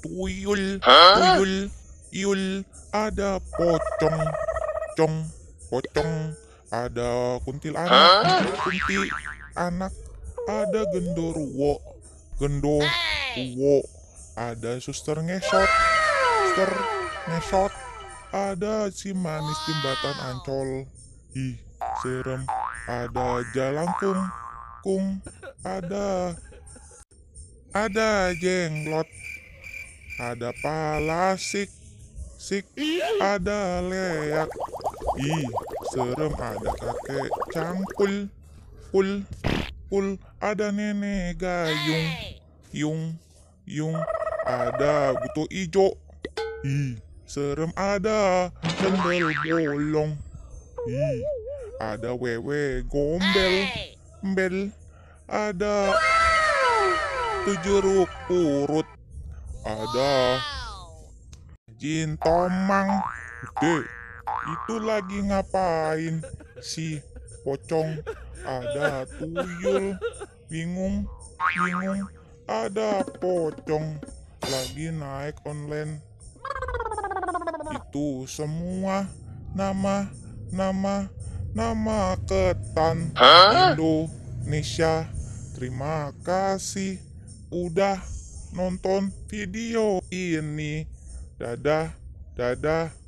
tuyul, tuyul, iul, ada pocong, cong, pocong, ada kuntilanak, kunti, anak, ada genderuwo, genderuwo, ada suster ngesot, suster ngesot, ada si manis jembatan Ancol, ih serem, ada jalangkung, kung, ada jenglot, ada palasik, sik, ada leak, ih serem, ada kakek cangkul, pul, pul, ada nenek gayung, yung, yung, ada buto ijo, ih serem, ada cendol bolong, ih ada wewe gombel, bel, ada jeruk purut, ada jin tomang. Dek, itu lagi ngapain si pocong? Ada tuyul, bingung, bingung. Ada pocong lagi naik online. Itu semua nama, nama, nama ketan Indonesia. Terima kasih udah nonton video ini. Dadah, dadah.